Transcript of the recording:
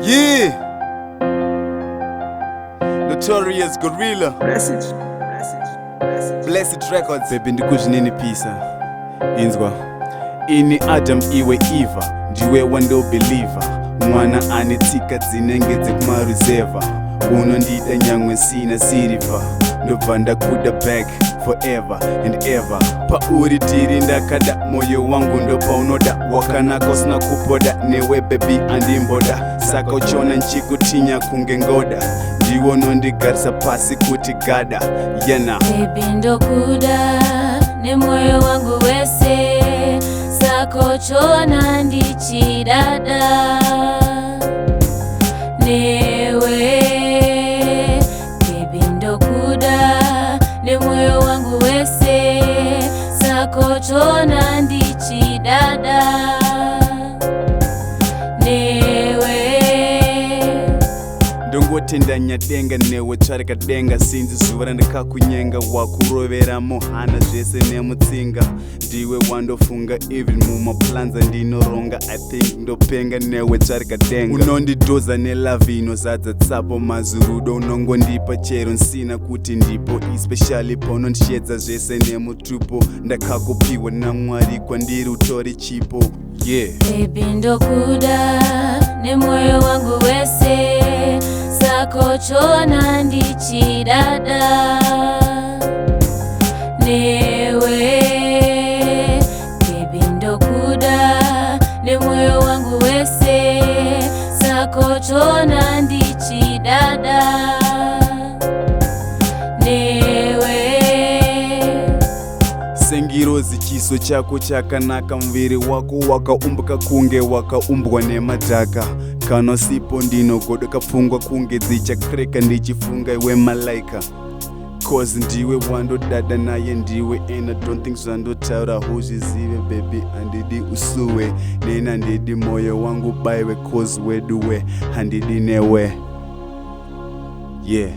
Yeah. Notorious Gorilla. Blessed Records. Baby ndikuzvinini pisa. Inzwa. Ini Adam iwe Eva. Ndiwe wando believer. Mwana anetsika dzinenge dzekumaruzeva. Unondida nyamwe sina siriva. Ndobva ndakuda back forever and ever. Pauri tiri ndakada moyo wangu ndopaunoda. Wakanaka usina kupoda newe baby andimboda. Saka uchona nchikutinya kunge ngoda. Ndiwo nondigarisa pasi kuti gada. Yena baby ndokuda nemoyo wangu wese. Saka uchona ndichidada newe. Baby ndokuda nemoyo wangu wese. Saka uchona ndichidada newe. ndongotendanya denga newe tsvarika denga sinzi zuva randakakunyenga wakurovera muhana zvese nemutsinga. Ndiwe wandofunga even mumaplanza ndinoronga. I think ndopenga newe tsvarika denga. Unondidhoza nelavhi inozadza tsapo mazurudo. Unongondipa chero nsina kuti ndipo especially paunondishedza zvese nemutupo. Ndakakupiwa naMwari kwandiri utori chipo. Yeah. Baby ndokuda nemoyo wangu wese. Saka uchona ndichidada newe. Baby ndokuda nemoyo wangu wese. Saka uchona ndichidada newe. Sengirozi chiso chako chakanaka. Muviri wako wakaumbuka kunge wakaumbwa nemadhaka. Kana sipo ndinogodoka pfungwa kunge dzichakreka ndichifunga iwe malaika. Cause ndiwe wandodada naye ndiwe. And I don't think zvandotaura huzvizive baby handidi usuwe. Nena handidi moyo wangu baiwe cause weduwe handidi newe. Yeah.